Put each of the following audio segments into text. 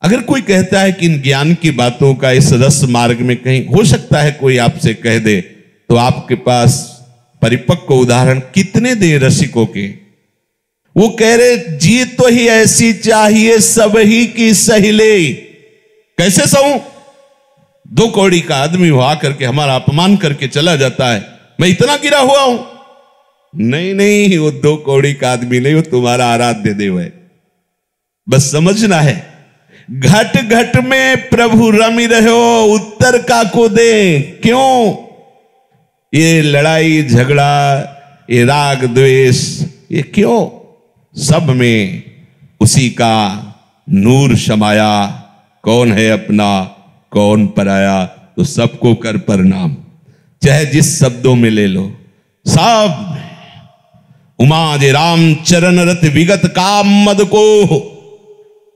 अगर कोई कहता है कि इन ज्ञान की बातों का इस रस मार्ग में कहीं हो सकता है कोई आपसे कह दे, तो आपके पास परिपक्व उदाहरण कितने दे रसिकों के। वो कह रहे जी तो ही ऐसी चाहिए सब ही की सहिले। कैसे सहूं? 2 कौड़ी का आदमी हो आकर के हमारा अपमान करके चला जाता है, मैं इतना गिरा हुआ हूं। नहीं नहीं, वो 2 कौड़ी का आदमी नहीं, वो तुम्हारा आराध्य देव है। बस समझना है, घट घट में प्रभु रमि रहो, उत्तर का को दे। क्यों? ये लड़ाई झगड़ा, ये राग द्वेष, ये क्यों? सब में उसी का नूर समाया। कौन है अपना कौन पराया, तो सबको कर प्रणाम। चाहे जिस शब्दों में ले लो, सब उमा जे राम चरण रत विगत काम मद को,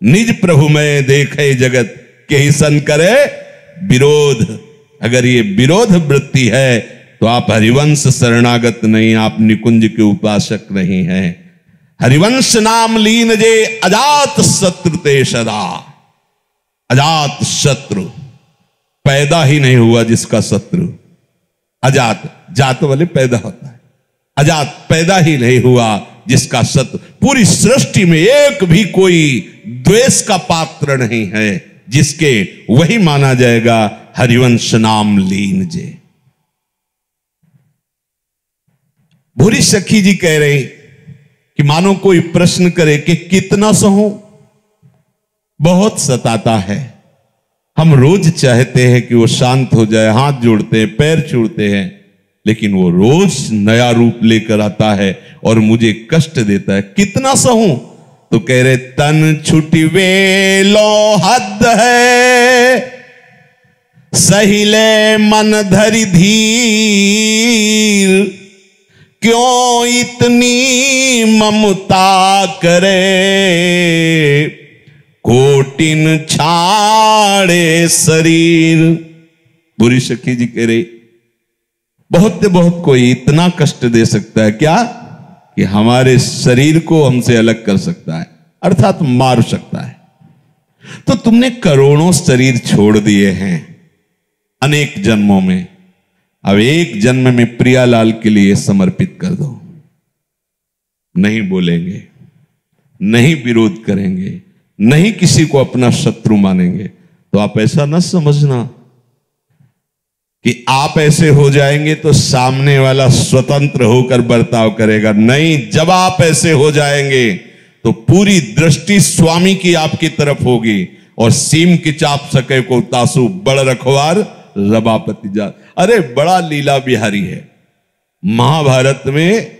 निज प्रभु में देखे जगत के ही सन करे विरोध। अगर ये विरोध वृत्ति है तो आप हरिवंश शरणागत नहीं, आप निकुंज के उपासक नहीं हैं। हरिवंश नाम लीन जे अजात शत्रु ते सदा। अजात शत्रु, पैदा ही नहीं हुआ जिसका शत्रु। अजात, जात वाले पैदा होता है, अजात पैदा ही नहीं हुआ जिसका शत्रु। पूरी सृष्टि में एक भी कोई द्वेष का पात्र नहीं है जिसके वही माना जाएगा हरिवंश नाम लीन जे। भूरी सखी जी कह रहे कि मानो कोई प्रश्न करे कि कितना सहूं, बहुत सताता है। हम रोज चाहते हैं कि वो शांत हो जाए, हाथ जोड़ते हैं, पैर छूते हैं, लेकिन वो रोज नया रूप लेकर आता है और मुझे कष्ट देता है। कितना सहूं? तो कह रहे तन छुटी वेलो हद है, सहिले मन धरि धीर। क्यों इतनी ममता करे, कोटिन छाड़े शरीर। बुरी सखी जी कह रही बहुत कोई इतना कष्ट दे सकता है क्या कि हमारे शरीर को हमसे अलग कर सकता है, अर्थात मार सकता है। तो तुमने करोड़ों शरीर छोड़ दिए हैं अनेक जन्मों में, अब एक जन्म में प्रियालाल के लिए समर्पित कर दो। नहीं बोलेंगे, नहीं विरोध करेंगे, नहीं किसी को अपना शत्रु मानेंगे। तो आप ऐसा न समझना कि आप ऐसे हो जाएंगे तो सामने वाला स्वतंत्र होकर बर्ताव करेगा। नहीं, जब आप ऐसे हो जाएंगे तो पूरी दृष्टि स्वामी की आपकी तरफ होगी। और सीम की चाप सके को तासु बड़ रखवार रबापति जात। अरे बड़ा लीला बिहारी है। महाभारत में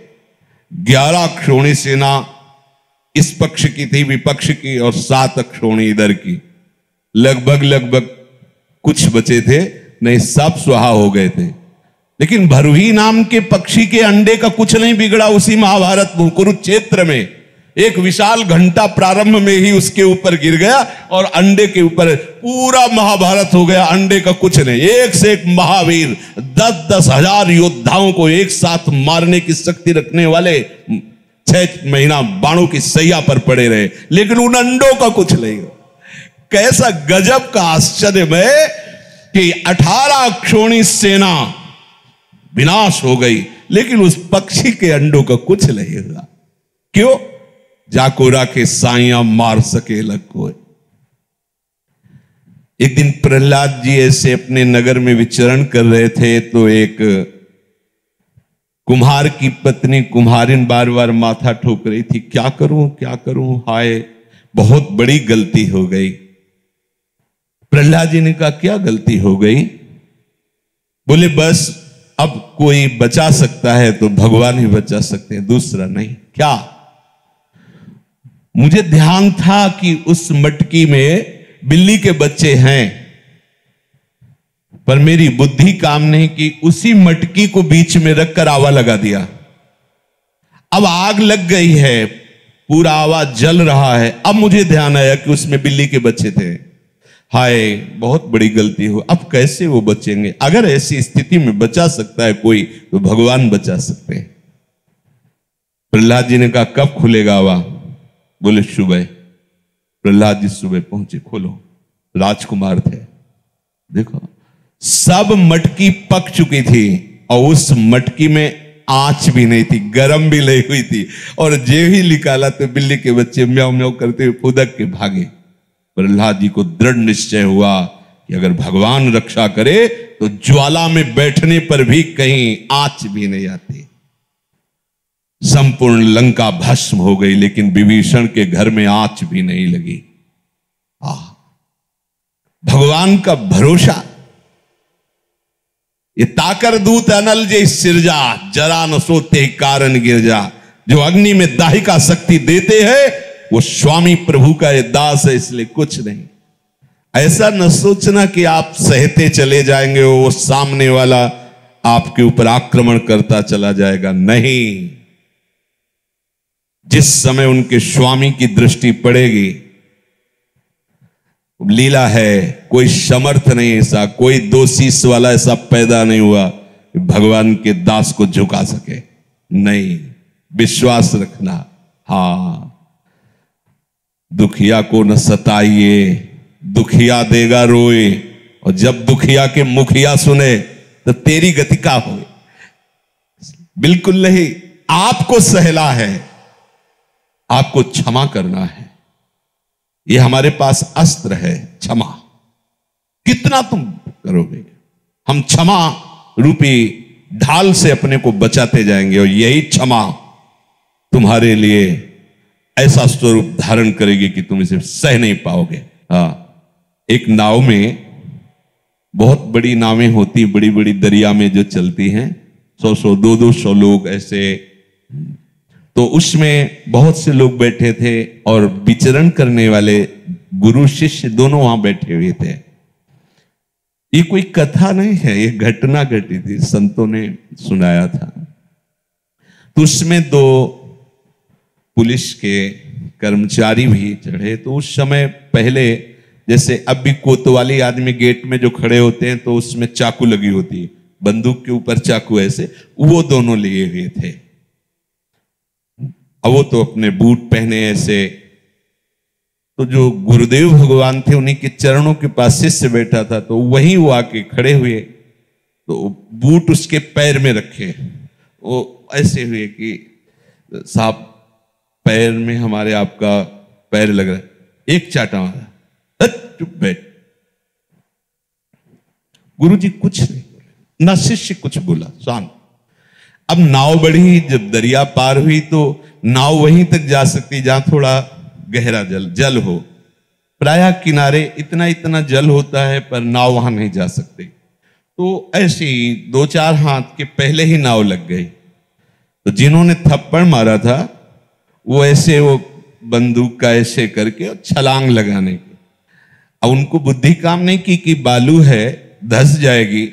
11 क्षोणी सेना इस पक्ष की थी, विपक्ष की, और 7 क्षोणी इधर की। लगभग कुछ बचे थे, नहीं सब स्वाहा हो गए थे। लेकिन भरुही नाम के पक्षी के अंडे का कुछ नहीं बिगड़ा। उसी महाभारत कुरुक्षेत्र में एक विशाल घंटा प्रारंभ में ही उसके ऊपर गिर गया और अंडे के ऊपर पूरा महाभारत हो गया। अंडे का कुछ नहीं। एक से एक महावीर 10-10 हजार योद्धाओं को एक साथ मारने की शक्ति रखने वाले 6 महीना बाणों की सैया पर पड़े रहे, लेकिन उन अंडों का कुछ नहीं। कैसा गजब का आश्चर्यमय कि 18 क्षोणी सेना विनाश हो गई, लेकिन उस पक्षी के अंडों का कुछ नहीं हुआ। क्यों? जाको राखे साइया मार सके लग कोई। एक दिन प्रहलाद जी ऐसे अपने नगर में विचरण कर रहे थे तो एक कुम्हार की पत्नी कुम्हारिन बार बार माथा ठोक रही थी, क्या करूं, हाय बहुत बड़ी गलती हो गई। प्रहलाद जी ने कहा क्या गलती हो गई? बोले बस अब कोई बचा सकता है तो भगवान ही बचा सकते हैं, दूसरा नहीं। क्या? मुझे ध्यान था कि उस मटकी में बिल्ली के बच्चे हैं, पर मेरी बुद्धि काम नहीं की, उसी मटकी को बीच में रखकर आवा लगा दिया। अब आग लग गई है, पूरा आवा जल रहा है। अब मुझे ध्यान आया कि उसमें बिल्ली के बच्चे थे। हाय बहुत बड़ी गलती हो, अब कैसे वो बचेंगे? अगर ऐसी स्थिति में बचा सकता है कोई तो भगवान बचा सकते हैं। प्रहलाद जी ने कहा कब खुलेगा आवा? बोले सुबह। प्रहलाद जी सुबह पहुंचे, खोलो, राजकुमार थे। देखो सब मटकी पक चुकी थी और उस मटकी में आंच भी नहीं थी, गरम भी नहीं हुई थी, और जे ही निकाला तो बिल्ली के बच्चे म्याऊ म्याऊ करते हुए फुदक के भागे। प्रहलाद जी को दृढ़ निश्चय हुआ कि अगर भगवान रक्षा करे तो ज्वाला में बैठने पर भी कहीं आंच भी नहीं आती। संपूर्ण लंका भस्म हो गई, लेकिन विभीषण के घर में आंच भी नहीं लगी। भगवान का भरोसा। ये ताकर दूत अनल जे सिरजा, जरा न सोते कारण गिरजा। जो अग्नि में दाहिका शक्ति देते हैं वो स्वामी प्रभु का ये दास है, इसलिए कुछ नहीं। ऐसा न सोचना कि आप सहते चले जाएंगे, वो सामने वाला आपके ऊपर आक्रमण करता चला जाएगा। नहीं, जिस समय उनके स्वामी की दृष्टि पड़ेगी, लीला है, कोई समर्थ नहीं ऐसा, कोई दो शीश वाला ऐसा पैदा नहीं हुआ कि भगवान के दास को झुका सके। नहीं, विश्वास रखना। हां, दुखिया को न सताइए, दुखिया देगा रोए, और जब दुखिया के मुखिया सुने तो तेरी गति का हो। बिल्कुल नहीं, आपको सहला है, आपको क्षमा करना है। ये हमारे पास अस्त्र है, क्षमा। कितना तुम करोगे, हम क्षमा रूपी ढाल से अपने को बचाते जाएंगे, और यही क्षमा तुम्हारे लिए ऐसा स्वरूप धारण करेगी कि तुम इसे सह नहीं पाओगे। एक नाव में, बहुत बड़ी नावें होती, बड़ी बड़ी दरिया में जो चलती हैं, 100-100, 200-200 लोग ऐसे, तो उसमें बहुत से लोग बैठे थे और विचरण करने वाले गुरु शिष्य दोनों वहां बैठे हुए थे। ये कोई कथा नहीं है, ये घटना घटी थी, संतों ने सुनाया था। तो उसमें 2 पुलिस के कर्मचारी भी चढ़े। तो उस समय पहले, जैसे अब भी कोतवाली आदमी गेट में जो खड़े होते हैं तो उसमें चाकू लगी होती है, बंदूक के ऊपर चाकू, ऐसे वो दोनों लिए हुए थे। अब वो तो अपने बूट पहने ऐसे। तो जो गुरुदेव भगवान थे उन्हीं के चरणों के पास शिष्य बैठा था, तो वहीं वो आके खड़े हुए, तो बूट उसके पैर में रखे, वो ऐसे हुए कि साहब पैर में हमारे आपका पैर लग रहा है। एक चाटा मारा, चुप बैठ। गुरुजी कुछ नहीं बोले, ना शिष्य कुछ बोला, शांत। अब नाव बढ़ी, जब दरिया पार हुई तो नाव वहीं तक जा सकती जहां थोड़ा गहरा जल हो। प्रायः किनारे इतना इतना जल होता है, पर नाव वहां नहीं जा सकती। तो ऐसे ही 2-4 हाथ के पहले ही नाव लग गई। तो जिन्होंने थप्पड़ मारा था वो ऐसे, वो बंदूक का ऐसे करके और छलांग लगाने की। अब उनको बुद्धि काम नहीं की कि बालू है, धंस जाएगी,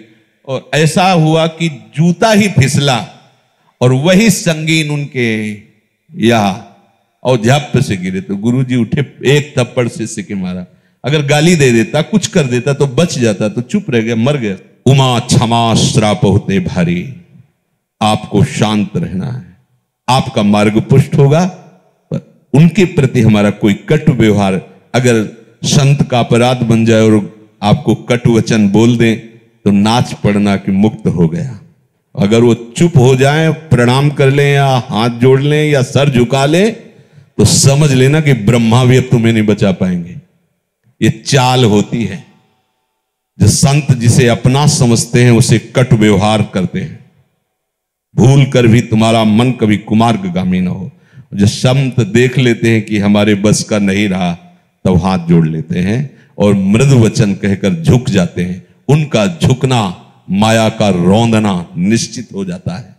और ऐसा हुआ कि जूता ही फिसला और वही संगीन उनके यहाँ, और झप से गिरे। तो गुरुजी उठे, एक थप्पड़ शिष्य के मारा। अगर गाली दे देता, कुछ कर देता तो बच जाता, तो चुप रह गया, मर गया। उमा क्षमा श्राप होते भारी। आपको शांत रहना है, आपका मार्ग पुष्ट होगा। पर उनके प्रति हमारा कोई कटु व्यवहार, अगर संत का अपराध बन जाए और आपको कटु वचन बोल दें तो नाच पड़ना कि मुक्त हो गया। अगर वो चुप हो जाए, प्रणाम कर लें या हाथ जोड़ लें या सर झुका लें, तो समझ लेना कि ब्रह्मा भी अब तुम्हें नहीं बचा पाएंगे। ये चाल होती है। जो संत जिसे अपना समझते हैं उसे कटु व्यवहार करते हैं। भूल कर भी तुम्हारा मन कभी कुमार्गगामी न हो। जो संत देख लेते हैं कि हमारे बस का नहीं रहा, तब हाथ जोड़ लेते हैं और मृदु वचन कहकर झुक जाते हैं। उनका झुकना माया का रौंदना निश्चित हो जाता है।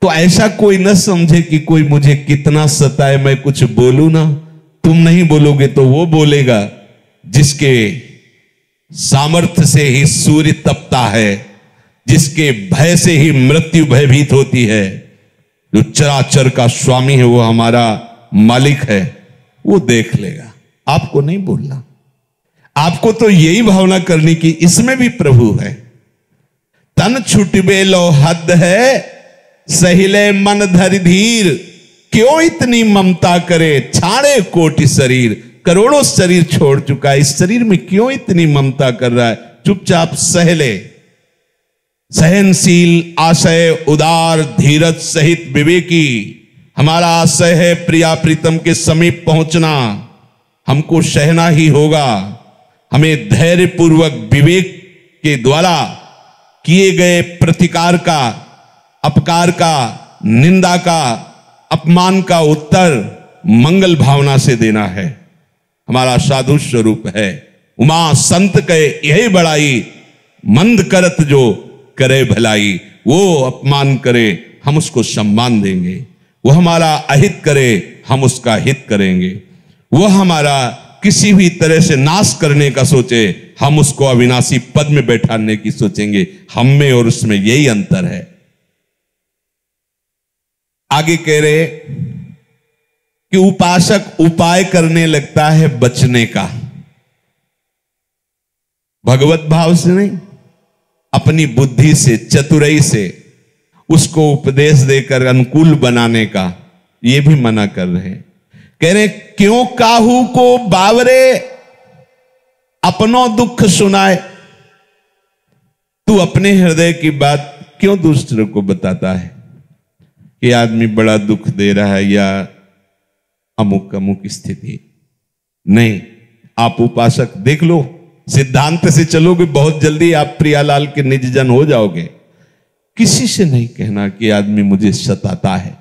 तो ऐसा कोई न समझे कि कोई मुझे कितना सताए, मैं कुछ बोलूं ना। तुम नहीं बोलोगे तो वो बोलेगा, जिसके सामर्थ्य से ही सूर्य तपता है, जिसके भय से ही मृत्यु भयभीत होती है। जो चराचर का स्वामी है, वो हमारा मालिक है, वो देख लेगा। आपको नहीं बोलना, आपको तो यही भावना करनी कि इसमें भी प्रभु है। तन छुटबे लो हद है, सहिले मन धरि धीर। क्यों इतनी ममता करे, छाड़े कोटि शरीर। करोड़ों शरीर छोड़ चुका है, इस शरीर में क्यों इतनी ममता कर रहा है? चुपचाप सह ले। सहनशील, आशय, उदार, धीरज सहित विवेकी। हमारा आशय है प्रिया प्रीतम के समीप पहुंचना, हमको सहना ही होगा। हमें धैर्य पूर्वक विवेक के द्वारा किए गए प्रतिकार का, अपकार का, निंदा का, अपमान का उत्तर मंगल भावना से देना है। हमारा साधु स्वरूप है। उमा संत कहे यही बड़ाई, मंद करत जो करे भलाई। वो अपमान करे हम उसको सम्मान देंगे, वो हमारा अहित करे हम उसका हित करेंगे, वो हमारा किसी भी तरह से नाश करने का सोचे हम उसको अविनाशी पद में बैठाने की सोचेंगे। हम में और उसमें यही अंतर है। आगे कह रहे कि उपासक उपाय करने लगता है बचने का, भगवत भाव से नहीं, अपनी बुद्धि से, चतुराई से उसको उपदेश देकर अनुकूल बनाने का। ये भी मना कर रहे हैं। कह रहे क्यों काहू को बावरे अपनो दुख सुनाए। तू अपने हृदय की बात क्यों दूसरे को बताता है कि आदमी बड़ा दुख दे रहा है या अमुक अमुक स्थिति। नहीं, आप उपासक देख लो, सिद्धांत से चलोगे बहुत जल्दी आप प्रियालाल के निज जन हो जाओगे। किसी से नहीं कहना कि आदमी मुझे सताता है,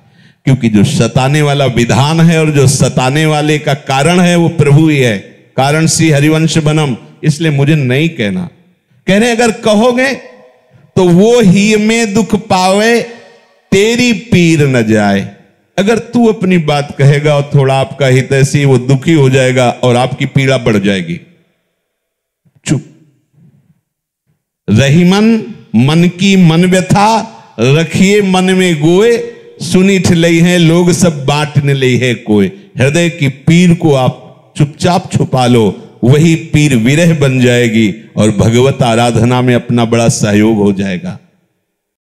क्योंकि जो सताने वाला विधान है और जो सताने वाले का कारण है वो प्रभु ही है। कारण सी हरिवंश बनम, इसलिए मुझे नहीं कहना। कह रहे अगर कहोगे तो वो ही में दुख पावे तेरी पीर न जाए। अगर तू अपनी बात कहेगा और थोड़ा आपका हित ऐसी, वो दुखी हो जाएगा और आपकी पीड़ा बढ़ जाएगी। चुप रही मन की मन व्यथा, रखिए मन में गोए, सुनी ठिलई है लोग सब बांटने लई है कोई। हृदय की पीर को आप चुपचाप छुपा लो, वही पीर विरह बन जाएगी और भगवत आराधना में अपना बड़ा सहयोग हो जाएगा।